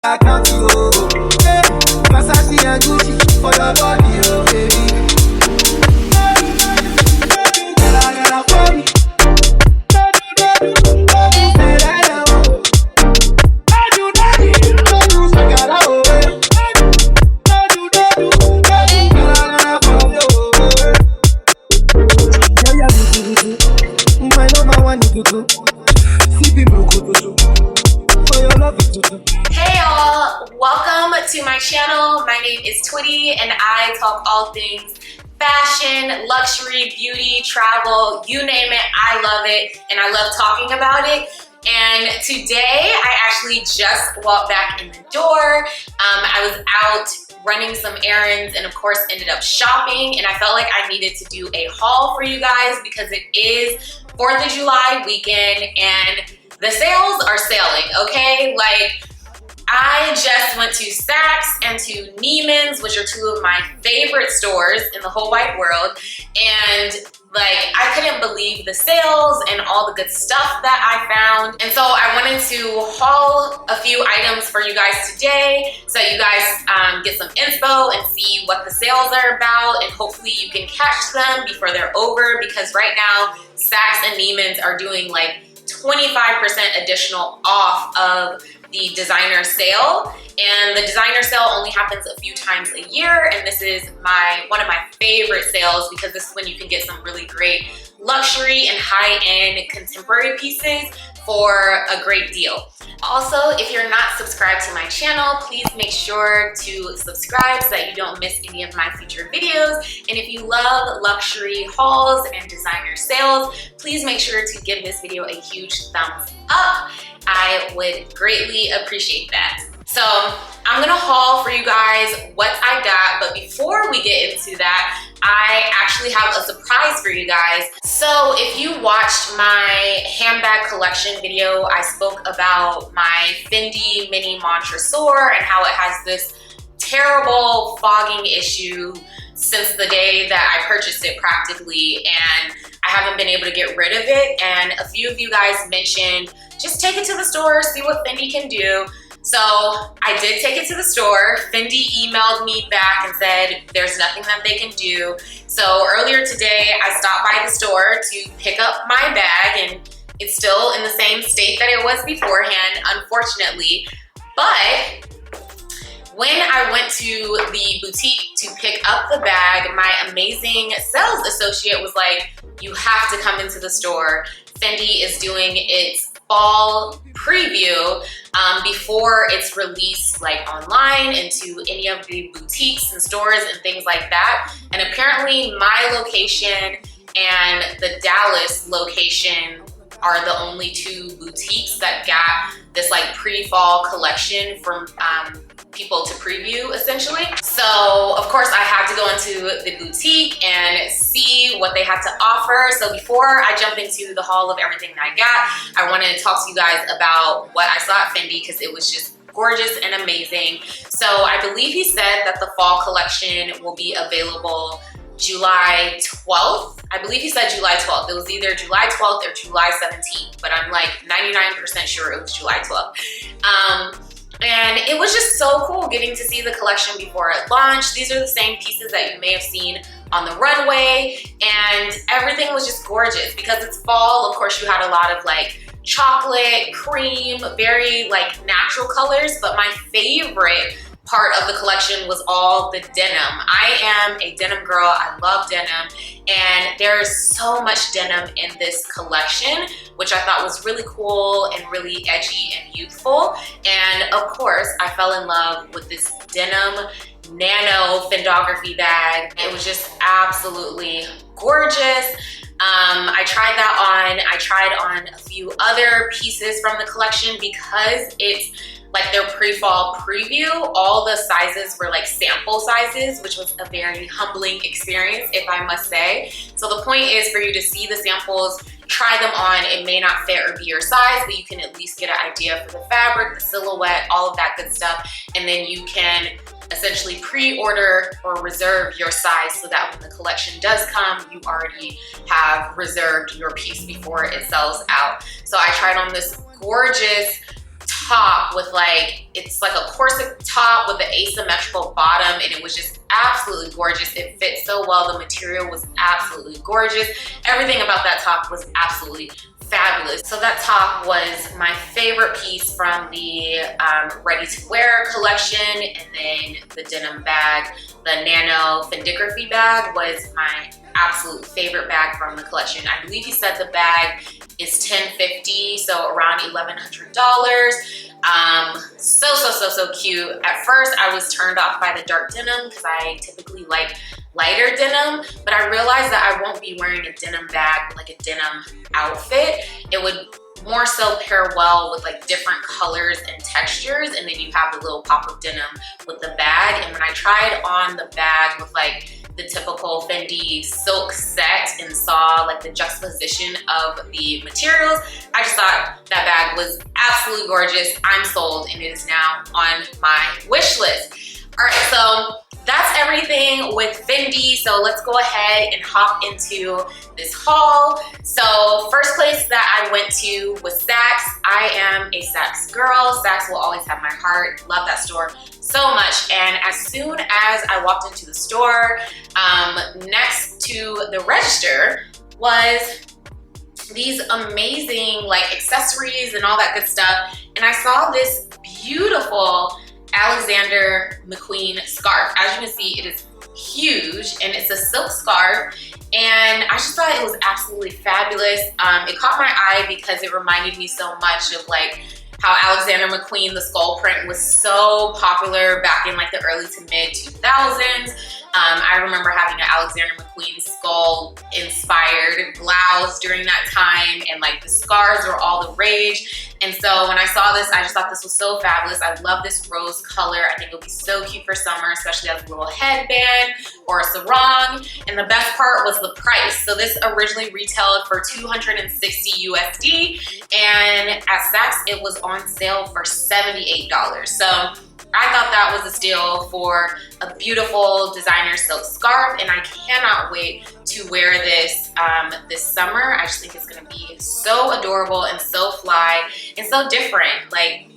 I can't go. Versace and Gucci for your body, oh baby. Hey y'all, welcome to my channel. My name is Twitty and I talk all things fashion, luxury, beauty, travel, you name it, I love it and I love talking about it. And today I actually just walked back in the door. I was out running some errands and of course ended up shopping, and I felt like I needed to do a haul for you guys because it is 4th of July weekend and the sales are selling, okay? Like, I just went to Saks and to Neiman's, which are two of my favorite stores in the whole wide world. And like, I couldn't believe the sales and all the good stuff that I found. And so I wanted to haul a few items for you guys today so you guys get some inspo and see what the sales are about, and hopefully you can catch them before they're over, because right now Saks and Neiman's are doing like 25% additional off of the designer sale, and the designer sale only happens a few times a year, and this is one of my favorite sales because this is when you can get some really great luxury and high-end contemporary pieces for a great deal. Also, if you're not subscribed to my channel, please make sure to subscribe so that you don't miss any of my future videos. And if you love luxury hauls and designer sales, please make sure to give this video a huge thumbs up. I would greatly appreciate that. So I'm gonna haul for you guys what I got, but before we get into that, I actually have a surprise for you guys. So if you watched my handbag collection video, I spoke about my Fendi mini Montresor and how it has this terrible fogging issue since the day that I purchased it practically, and I haven't been able to get rid of it. And a few of you guys mentioned, just take it to the store, see what Fendi can do. So I did take it to the store. Fendi emailed me back and said there's nothing that they can do. So earlier today, I stopped by the store to pick up my bag, and it's still in the same state that it was beforehand, unfortunately. But when I went to the boutique to pick up the bag, my amazing sales associate was like, you have to come into the store. Fendi is doing its fall preview before it's released like online into any of the boutiques and stores and things like that. And apparently my location and the Dallas location are the only two boutiques that got this like pre-fall collection from people to preview essentially. So of course I had to go into the boutique and see what they had to offer. So before I jump into the haul of everything that I got, I want to talk to you guys about what I saw at Fendi because it was just gorgeous and amazing. So I believe he said that the fall collection will be available July 12th. I believe he said July 12th. It was either July 12th or July 17th, but I'm like 99% sure it was July 12th. And it was just so cool getting to see the collection before it launched. These are the same pieces that you may have seen on the runway, and everything was just gorgeous because it's fall. Of course, you had a lot of like chocolate, cream, very like natural colors, but my favorite part of the collection was all the denim. I am a denim girl. I love denim, and there's so much denim in this collection, which I thought was really cool and really edgy and youthful. And of course, I fell in love with this denim nano fendigraphy bag. It was just absolutely gorgeous. I tried that on. I tried on a few other pieces from the collection because it's like their pre-fall preview. All the sizes were like sample sizes, which was a very humbling experience, if I must say. So the point is for you to see the samples, try them on. It may not fit or be your size, but you can at least get an idea for the fabric, the silhouette, all of that good stuff. And then you can essentially pre-order or reserve your size so that when the collection does come, you already have reserved your piece before it sells out. So I tried on this gorgeous top with like, it's like a corset top with an asymmetrical bottom, and it was just absolutely gorgeous. It fit so well. The material was absolutely gorgeous. Everything about that top was absolutely fabulous. So that top was my favorite piece from the ready-to-wear collection, and then the denim bag, the nano fendigraphy bag, was my absolute favorite bag from the collection. I believe he said the bag is $10.50, so around $1,100. So cute. At first, I was turned off by the dark denim because I typically like lighter denim, but I realized that I won't be wearing a denim bag, like a denim outfit. It would more so pair well with like different colors and textures, and then you have the little pop of denim with the bag. And when I tried on the bag with like the typical Fendi silk set and saw like the juxtaposition of the materials, I just thought that bag was absolutely gorgeous. I'm sold, and it is now on my wish list. All right, so that's everything with Fendi. So let's go ahead and hop into this haul. So first place that I went to was Saks. I am a Saks girl. Saks will always have my heart. Love that store so much. And as soon as I walked into the store, next to the register was these amazing like accessories and all that good stuff. And I saw this beautiful Alexander McQueen scarf. As you can see, it is huge, and it's a silk scarf, and I just thought it was absolutely fabulous. It caught my eye because it reminded me so much of like how Alexander McQueen, the skull print, was so popular back in like the early to mid 2000s. I remember having an Alexander McQueen skull inspired blouse during that time, and like the scars were all the rage. And so when I saw this, I just thought this was so fabulous. I love this rose color. I think it'll be so cute for summer, especially as a little headband or a sarong. And the best part was the price. So this originally retailed for $260 USD, and at Saks it was on sale for $78. So I thought that was a steal for a beautiful designer silk scarf, and I cannot wait to wear this this summer. I just think it's gonna be so adorable and so fly and so different. Like,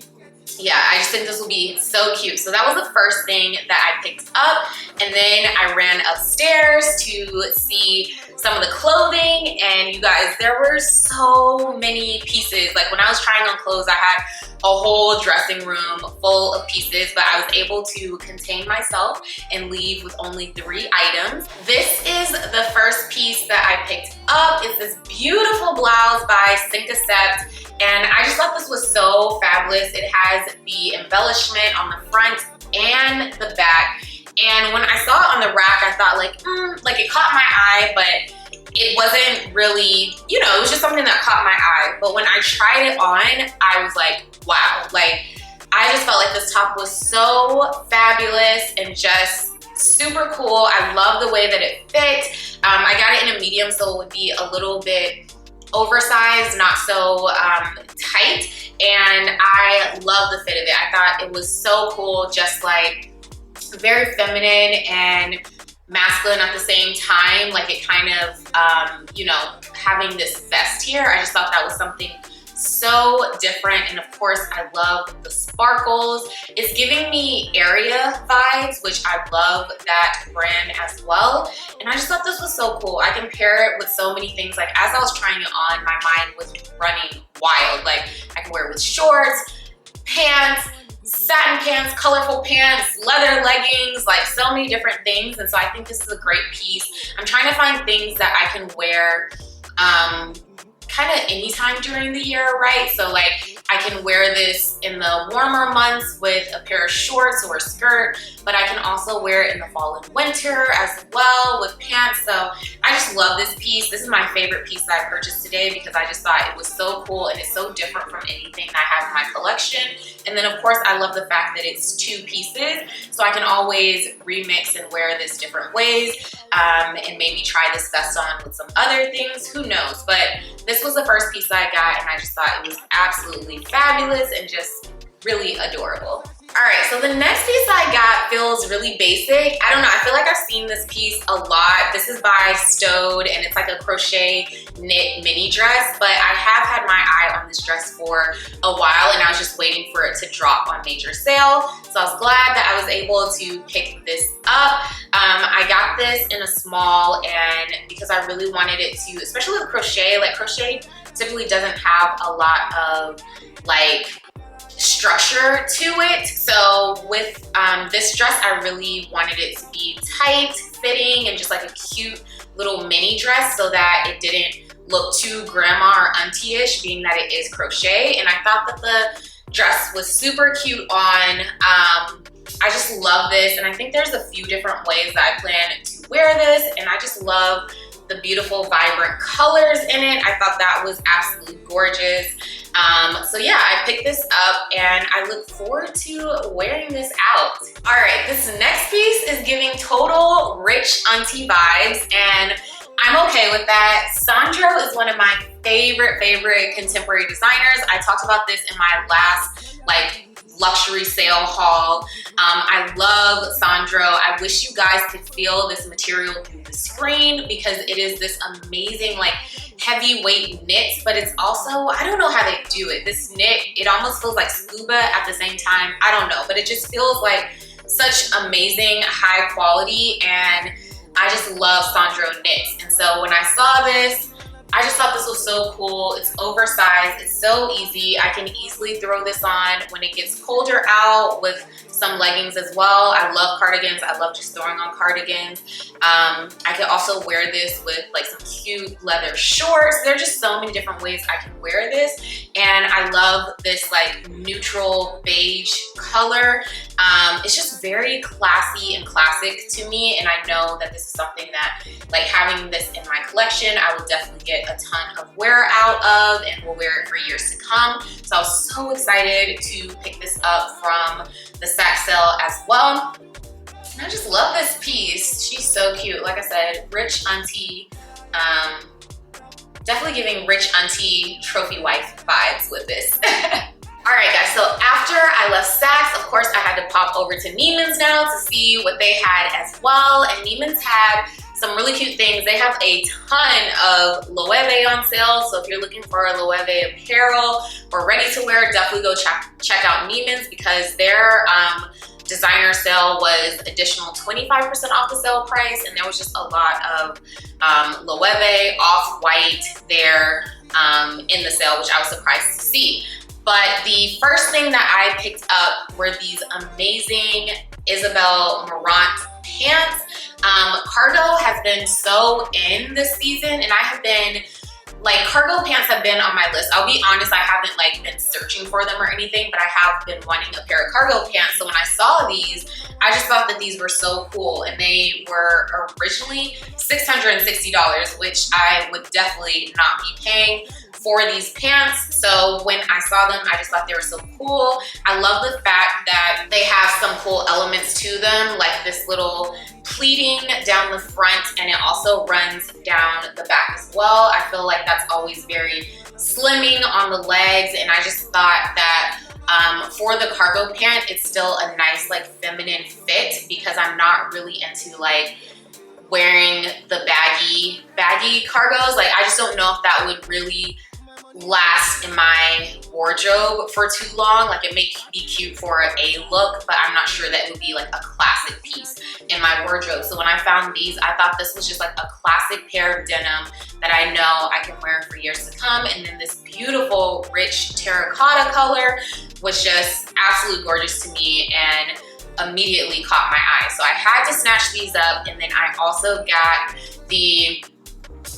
yeah, I just think this will be so cute. So that was the first thing that I picked up, and then I ran upstairs to see some of the clothing. And you guys, there were so many pieces. Like when I was trying on clothes, I had a whole dressing room full of pieces, but I was able to contain myself and leave with only 3 items. This is the first piece that I picked up. It's this beautiful blouse by Sink Accept, and I just thought this was so fabulous. It has the embellishment on the front and the back, and when I saw it on the rack, I thought like it caught my eye, but it wasn't really, you know, it was just something that caught my eye. But when I tried it on, I was like, wow, like I just felt like this top was so fabulous and just super cool. I love the way that it fit. I got it in a medium, so it would be a little bit oversized, not so tight, and I love the fit of it. I thought it was so cool, just like very feminine and masculine at the same time. Like it kind of, you know, having this vest here, I just thought that was something so different. And of course, I love the sparkles. It's giving me Area vibes, which I love that brand as well. And I just thought this was so cool. I can pair it with so many things. Like as I was trying it on, my mind was running wild. Like I can wear it with shorts, pants, satin pants, colorful pants, leather leggings, like so many different things. And so I think this is a great piece. I'm trying to find things that I can wear kind of anytime during the year, right? So like I can wear this in the warmer months with a pair of shorts or a skirt, but I can also wear it in the fall and winter as well with pants. So I just love this piece. This is my favorite piece that I purchased today because I just thought it was so cool and it's so different from anything I have in my collection. And then of course I love the fact that it's 2 pieces, so I can always remix and wear this different ways, and maybe try this vest on with some other things, who knows. But this was the first piece that I got, and I just thought it was absolutely fabulous and just really adorable. All right, so the next piece I got feels really basic. I don't know, I feel like I've seen this piece a lot. This is by Stowed, and it's like a crochet knit mini dress, but I have had my eye on this dress for a while, and I was just waiting for it to drop on major sale. So I was glad that I was able to pick this up. I got this in a small, and because I really wanted it to, especially with crochet, like crochet typically doesn't have a lot of like structure to it. So with this dress, I really wanted it to be tight fitting and just like a cute little mini dress so that it didn't look too grandma or auntie-ish, being that it is crochet. And I thought that the dress was super cute on. I just love this, and I think there's a few different ways that I plan to wear this, and I just love the beautiful vibrant colors in it. I thought that was absolutely gorgeous. So yeah, I picked this up and I look forward to wearing this out. All right, this next piece is giving total rich auntie vibes, and I'm okay with that. Sandro is one of my favorite contemporary designers. I talked about this in my last like luxury sale haul. I love Sandro. I wish you guys could feel this material through the screen because it is this amazing like heavyweight knit, but it's also, I don't know how they do it. This knit, it almost feels like scuba at the same time. I don't know, but it just feels like such amazing high quality, and I just love Sandro knits. And so when I saw this, I just thought this was so cool. It's oversized, it's so easy. I can easily throw this on when it gets colder out with some leggings as well. I love cardigans. I love just throwing on cardigans. I could also wear this with like some cute leather shorts. There are just so many different ways I can wear this. And I love this like neutral beige color. It's just very classy and classic to me. And I know that this is something that like having this in my collection, I will definitely get a ton of wear out of and will wear it for years to come. So I was so excited to pick this up from the sack sale as well. And I just love this piece. She's so cute. Like I said, rich auntie. Definitely giving rich auntie trophy wife vibes with this. All right guys, so after I left Saks, of course I had to pop over to Neiman's now to see what they had as well. And Neiman's had some really cute things. They have a ton of Loewe on sale. So if you're looking for a Loewe apparel or ready to wear, definitely go check out Neiman's because their designer sale was additional 25% off the sale price. And there was just a lot of Loewe off-white there in the sale, which I was surprised to see. But the first thing that I picked up were these amazing Isabel Marant pants. Cargo has been so in this season, and I have been, like, cargo pants have been on my list. I'll be honest, I haven't like been searching for them or anything, but I have been wanting a pair of cargo pants. So when I saw these, I just thought that these were so cool, and they were originally $660, which I would definitely not be paying for these pants. So when I saw them, I just thought they were so cool. I love the fact that they have some cool elements to them, like this little pleating down the front, and it also runs down the back as well. I feel like that's always very slimming on the legs, and I just thought that for the cargo pant, it's still a nice like feminine fit because I'm not really into like wearing the baggy cargos. Like I just don't know if that would really last in my wardrobe for too long. Like it may be cute for a look, but I'm not sure that it would be like a classic piece in my wardrobe. So when I found these, I thought this was just like a classic pair of denim that I know I can wear for years to come. And then this beautiful rich terracotta color was just absolutely gorgeous to me and immediately caught my eye. So I had to snatch these up. And then I also got the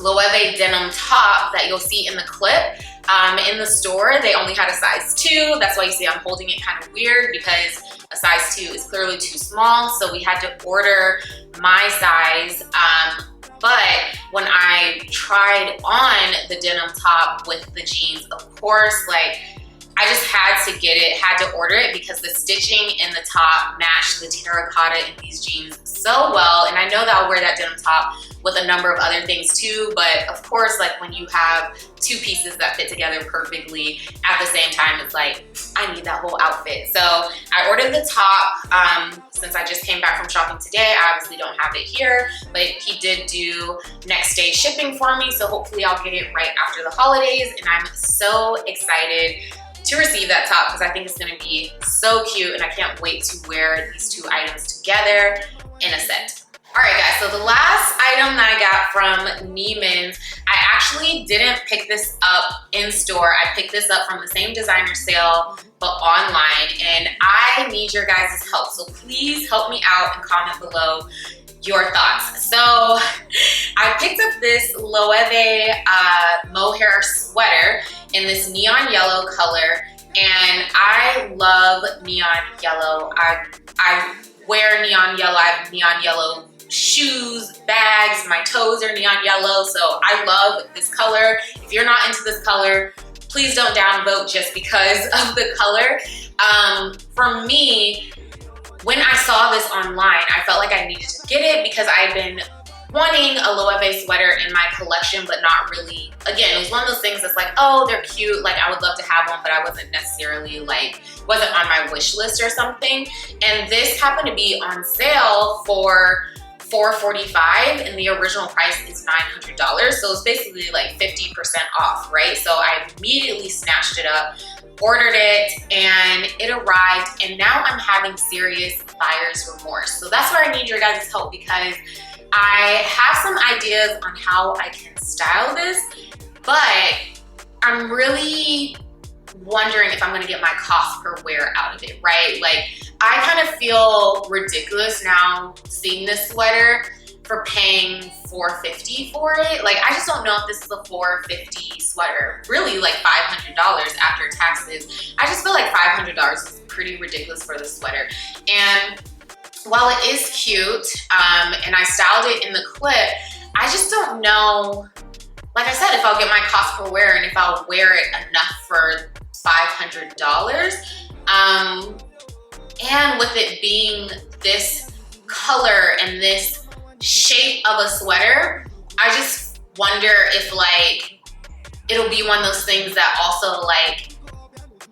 Loewe denim top that you'll see in the clip. In the store, they only had a size 2. That's why you see I'm holding it kind of weird because a size 2 is clearly too small. So we had to order my size. But when I tried on the denim top with the jeans, of course, like I just had to get it, had to order it because the stitching in the top matched the terracotta in these jeans so well. And I know that I'll wear that denim top with a number of other things too, but of course, like when you have two pieces that fit together perfectly at the same time, it's like, I need that whole outfit. So I ordered the top. Since I just came back from shopping today, I obviously don't have it here, but he did do next day shipping for me. So hopefully I'll get it right after the holidays. And I'm so excited to receive that top because I think it's gonna be so cute and I can't wait to wear these two items together in a set. All right guys, so the last item that I got from Neiman's, I actually didn't pick this up in store. I picked this up from the same designer sale, but online, and I need your guys' help. So please help me out and comment below your thoughts. So I picked up this Loewe mohair sweater in this neon yellow color, and I love neon yellow. I wear neon yellow. I have neon yellow shoes, bags, my toes are neon yellow, so I love this color. If you're not into this color, please don't downvote just because of the color. For me, when I saw this online, I felt like I needed to get it because I've been wanting a Loewe sweater in my collection, but not really. Again, it was one of those things that's like, oh, they're cute, like I would love to have one, but I wasn't necessarily like, wasn't on my wish list or something. And this happened to be on sale for $445 and the original price is $900. So it's basically like 50% off, right? So I immediately snatched it up, ordered it, and it arrived, and now I'm having serious buyer's remorse. So that's where I need your guys' help because I have some ideas on how I can style this, but I'm really wondering if I'm gonna get my cost per wear out of it, right? Like, I kind of feel ridiculous now seeing this sweater for paying $450 for it. Like, I just don't know if this is a $450 sweater. Really, like $500 after taxes. I just feel like $500 is pretty ridiculous for the sweater. And while it is cute, and I styled it in the clip, I just don't know, like I said, if I'll get my cost per wear and if I'll wear it enough for $500. And with it being this color and this shape of a sweater, I just wonder if like it'll be one of those things that also like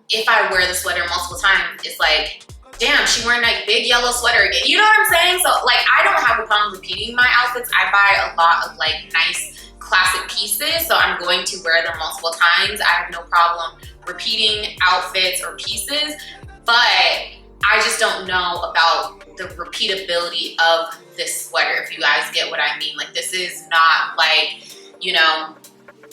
if I wear the sweater multiple times, it's like, damn, she wearing like big yellow sweater again. You know what I'm saying? So like I don't have a problem repeating my outfits. I buy a lot of like nice classic pieces, so I'm going to wear them multiple times. I have no problem repeating outfits or pieces, but I just don't know about the repeatability of this sweater, if you guys get what I mean. Like, this is not like, you know,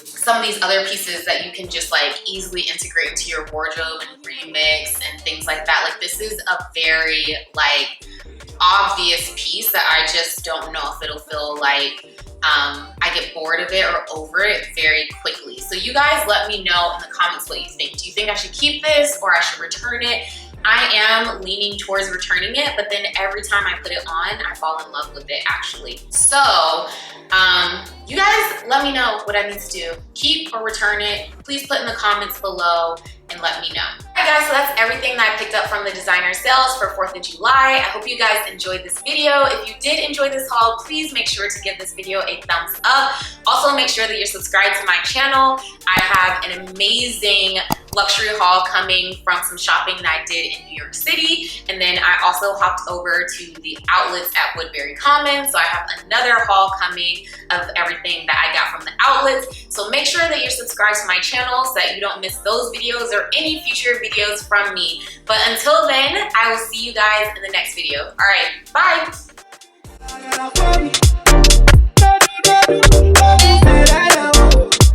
some of these other pieces that you can just like easily integrate into your wardrobe and remix and things like that. Like, this is a very like obvious piece that I just don't know if it'll feel like I get bored of it or over it very quickly. So you guys let me know in the comments what you think. Do you think I should keep this or I should return it? I am leaning towards returning it, but then every time I put it on, I fall in love with it actually. So you guys let me know what I need to do. Keep or return it. Please put in the comments below and let me know. Alright guys, so that's everything that I picked up from the designer sales for 4th of July. I hope you guys enjoyed this video. If you did enjoy this haul, please make sure to give this video a thumbs up. Also make sure that you're subscribed to my channel. I have an amazing luxury haul coming from some shopping that I did in New York City. And then I also hopped over to the outlets at Woodbury Commons. So I have another haul coming of everything that I got from the outlets. So make sure that you're subscribed to my channel so that you don't miss those videos or any future videos from me. But until then, I will see you guys in the next video. All right, bye.